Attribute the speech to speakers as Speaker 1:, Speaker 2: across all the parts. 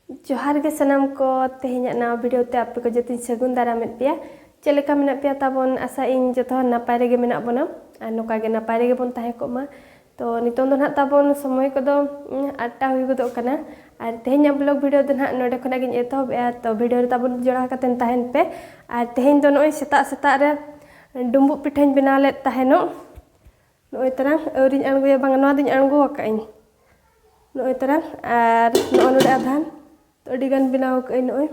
Speaker 1: जोहार के सनम को तेहना नवा वीडियो ते आपे को जतिन सगुन दारामेद पेया चलेका मेना पेया ताबन आशा इन जतो नापाय रेगे मेना बोना are Nokha gay नापाय reggae bone ताहे को मा तो नितों दो ना ताबन समय को दो 8टा हुई गदो कना आर तेहना ब्लॉग वीडियो दो ना नोडे खना गिन एतहब ए तो वीडियो रे ताबन जोड़ा कातेन ताहेन पे आर तेहन दो नोय सेता सेता रे डुम्बु पिठाइन बेना ले ताहेनो नोय तरह औरिन अणगोया बांग नवा दिन अणगो अकाइन नोय तरह आर नो नोडे आधान तो अडिगान बनाव कई नोय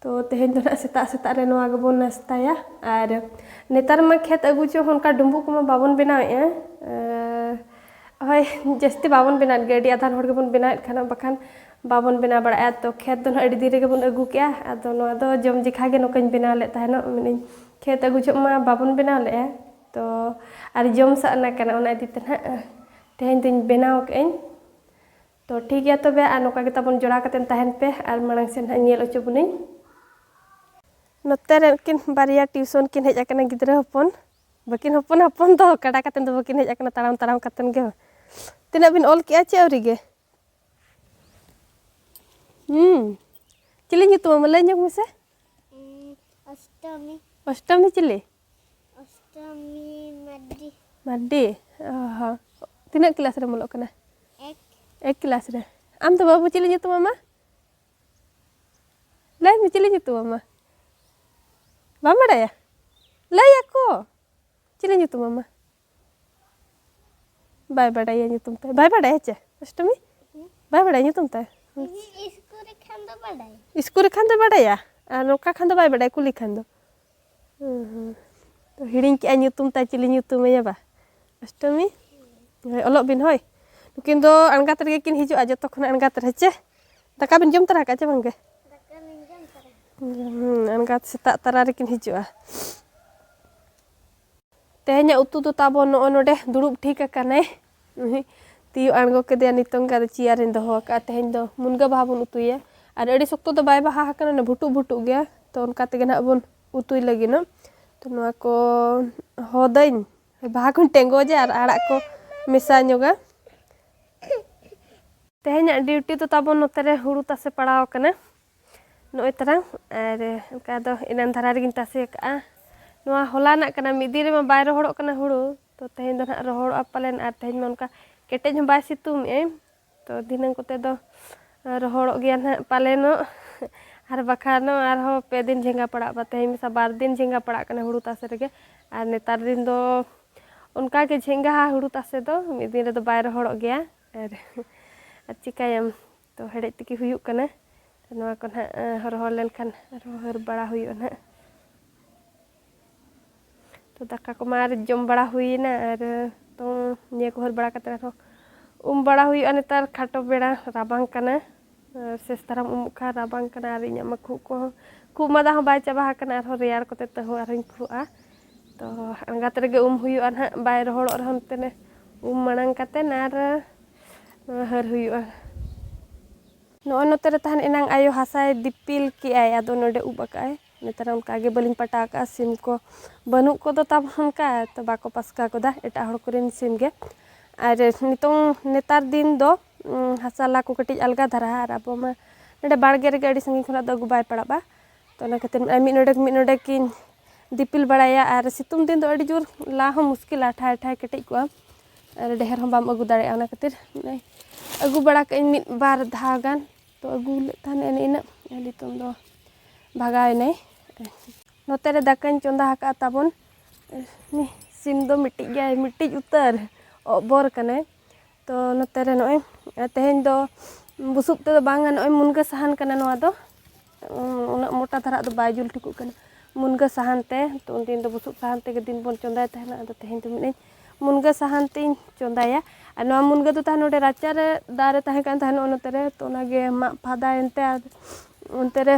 Speaker 1: तो तेहन दो ना सेता सेता रे नवा गबोन नास्ताया आर नेतार मा खेत अगु चो होनका डुम्बु को मा बाबन बनाव ए हय जस्ती बाबन बना गडी आधान होड़ गबोन बना खाना बखान बाबन बना बड़ा तो खेत दो अडी दिरे गबोन अगु के आदो नवा दो जम जिखा गे नोकन बना ले ताहेनो मिनी खेत अगु चो मा बाबन बना ले तो आर जम साना कना ओना इदि तना तेहन दिन बनाव कई तो ठीक है तबे आ नोका के ताबन जोड़ा कतेन ताहेन पे आर मांग सेन नेल ओचो बुनी नोते रे किन बारिया ट्यूशन किन हेज आकना गिद्रा हपन बकिन हपन हपन तो कड़ा कतेन तो बकिन हेज आकना ताराम ताराम कतेन गे तिना बिन ऑल के चे औरी गे चिली nyutum लय nyok मिसे
Speaker 2: अष्टमी
Speaker 1: अष्टमी चिली
Speaker 2: अष्टमी मड्डी
Speaker 1: मड्डी हां तिना क्लास रे मोलो कना एक क्लास रे आम तो बाबू चिली nyutum मामा लय मी chilli nyutum mama Bam badaya? Lay aku. Cili nyutum mama. Bye badaya nyutum teh. Bye badaya aja. Astami? Bye badaya nyutum teh.
Speaker 2: Iskure khanda badaya.
Speaker 1: Iskure khanda badaya? Noka khanda bye badaya kuli khanda. To hiring ki nyutum teh cili nyutum ya ba. Astami? Olok bin hoy. Mungkin do angkat terge kin hiju aja tok na angkat terce. Daka bin jom terah ka aja bangge. Angkat setak tararikin hijau tehnya utu tu tabon no node durup ठीक akane tiu ango ke dia nitong ka ciarin doho ka tehn do munga babun utuya ar adi sokto do bai baha hakana na bhutu bhutu ge to onka tege na bun utui lagi no to noa ko hodain baha kun tengo je ar arak ko misa nyoga tehnya duty tu tabon notere huru tase padaw kana नोय तरह are उनका दो इनान धारा रे गिनतासे का नोआ होला ना कना मिदी रे मा बाय रोहड़ो कना हुड़ो तो तेहन दो ना रोहड़ो अपलेन आर तेहन मा उनका केटेज हम बाय सितुम ए तो दिनन कोते दो रोहड़ो गया ना पालेनो आर बखानो आर हो पे दिन झेंगा पड़ा बा तेहन मिसा 2 दिन झेंगा पड़ा कना हुड़ो तासे रे आर नेतार दिन दो उनका के झेंगा हुड़ो तासे दो मिदी रे दो बाय रोहड़ो गया आर चिकायम तो हेड़े तिकी हुयु कना नवा को ना रोहड़ लेनखान रोहड़ बड़ा हुई ना तो दाका को मार जम बड़ा हुई ना आर तो निया को हर बड़ा कतरा रो बड़ा हुई नेतार खाटो बेड़ा राबांग कना शेष तरम खा राबांग कना आर इnya मखु को खूब मादा हो बाय चाबा कना आर रेयार कोते तहो आर खुआ तो अंगात रेगे हुई ना बाय रोहड़ रहन तेने मांग कते नार हर हुई नो नोते रे तहन इनांग आयो हासाय दिपिल की आय आदो नोडे उबकाय नेतर उनका गे बलिन पटा का सिम को बनु को दो तब उनका तो बाको पासका को दा एटा हड़ कोरेन सिम गे आर नितों नेतार दिन दो हासाला को कटिज अलगा धरा आर अब मा नडे बाड़गे रे गाड़ी संगी खना दो गुबाय पड़ाबा तो ना खातिर मि नोडे किन दिपिल बड़ाया आर सितुम दिन दो अडी जोर ला हो मुश्किल आठा आठा कटिज को आर ढेर हम बाम अगु दाड़े ना खातिर अगु बड़ा कई मिद बार धागान तो अगु थाने इन नितों दो भागाय नै नोते रे दाकान चंदा हाका ताबन नि सिम दो मिट्टी उतर बोर कने तो नोते रे नय तेहन दो बुसुब ते दो बांगा नय मुनगा साहन कना नवा दो उना मोटा धरा दो बाय जुल ठिकु कना मुनगा साहन ते तो उन दिन दो बुसुब साहन ते दिन बोन चंदाय तहना अदो तेहन तो मिने मुनगा साहन ते चंदाया आ नवा मुनगा दो तानो रे राचा रे दारे ताहे कान तानो नोते रे तो नागे मा फादा एनते उनते रे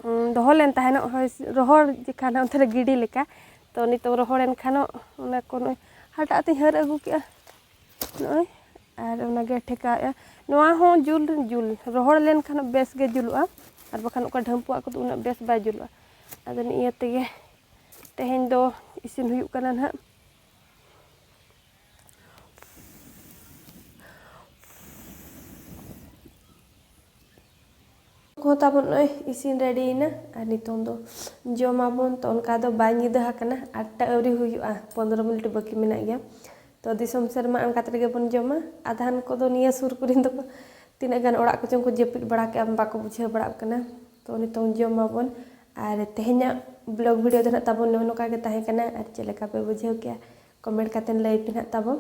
Speaker 1: दोहो लेन ताहेनो रोहड़ जिखाना उनते रे गिडी लेका तो नितो रोहड़ एन खानो उना को हटा ती हर अगु के नय आर उनागे ठेका नवा हो जुल रोहड़ लेन खानो बेस गे जुलुआ आर बखान ओका ढंपुआ को उना बेस बाय जुलुआ आदो निया तेगे तेहेन दो इसिन हुयु कना ना ᱠᱚ ᱛᱟᱵᱚᱱ ᱱᱚᱜᱼᱚᱭ ᱤᱥᱤᱱ ᱨᱮᱰᱤᱭᱮᱱᱟ ᱟᱨ ᱱᱤᱛᱚᱝ ᱫᱚ ᱡᱚᱢᱟᱵᱚᱱ ᱛᱚ ᱚᱱᱠᱟ ᱫᱚ ᱵᱟᱭ ᱧᱤᱫᱟᱹ ᱟᱠᱟᱱᱟ 8ᱴᱟ ᱟᱹᱣᱨᱤ ᱦᱩᱭᱩᱜᱼᱟ 15 ᱢᱤᱱᱤᱴ ᱵᱟᱹᱠᱤ ᱢᱮᱱᱟᱜ ᱜᱮᱭᱟ ᱛᱚ ᱫᱤᱥᱚᱢ ᱥᱮᱨᱢᱟ ᱚᱱᱠᱟ ᱛᱮᱜᱮ ᱵᱚᱱ ᱡᱚᱢᱟ ᱟᱫᱷᱟᱱ ᱠᱚᱫᱚ ᱱᱤᱭᱟᱹ ᱥᱩᱨ ᱠᱚᱨᱮᱱ ᱫᱚ ᱛᱤᱱᱟᱹᱜ ᱜᱟᱱ ᱚᱲᱟᱜ ᱠᱚᱪᱚᱝ ᱠᱚ ᱡᱟᱹᱯᱤᱫ ᱵᱟᱲᱟ ᱠᱮᱜᱼᱟ ᱵᱟᱠᱚ ᱵᱩᱡᱷᱟᱹᱣ ᱵᱟᱲᱟᱜ ᱠᱟᱱᱟ ᱛᱚ ᱱᱤᱛᱚᱝ ᱡᱚᱢᱟᱵᱚᱱ ᱟᱨ ᱛᱮᱦᱮᱧᱟᱜ ᱵᱞᱚᱜ ᱵᱷᱤᱰᱤᱭᱳ ᱫᱚ ᱱᱟᱜ ᱛᱟᱵᱚᱱ ᱱᱚᱝᱠᱟ ᱜᱮ ᱛᱟᱦᱮᱸ ᱠᱟᱱᱟ ᱟᱨ ᱪᱮᱫ ᱞᱮᱠᱟ ᱯᱮ ᱵᱩᱡᱷᱟᱹᱣ ᱠᱮᱜᱼᱟ ᱠᱚᱢᱮᱱᱴ ᱠᱟᱛᱮ ᱞᱟᱹᱭ ᱯᱮ ᱱᱟᱜ ᱛᱟᱵᱚᱱ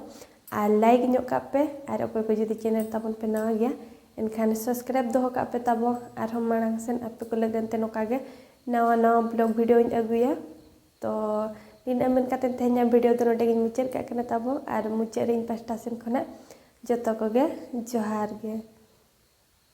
Speaker 1: ᱟᱨ ᱞᱟᱭᱤᱠ ᱧᱚᱜ ᱠᱟᱜ ᱯᱮ ᱟᱨ ᱚᱠᱚᱭ ᱠᱚ ᱡᱩᱫᱤ ᱪᱮᱱᱮᱞ ᱛᱟᱵᱚᱱ ᱯᱮ ᱱᱟᱣᱟ ᱜᱮᱭᱟ एनखान सब्सक्राइब दो पे तबो और मांग से आपे को लगनते नौकागे नवा नवा ब्लॉग वीडियो अगुया तो इन तेना वीडियो तो नोटे मुचाद का तबो और मुचाद पास्टा सेन खना जो को जोहार गे।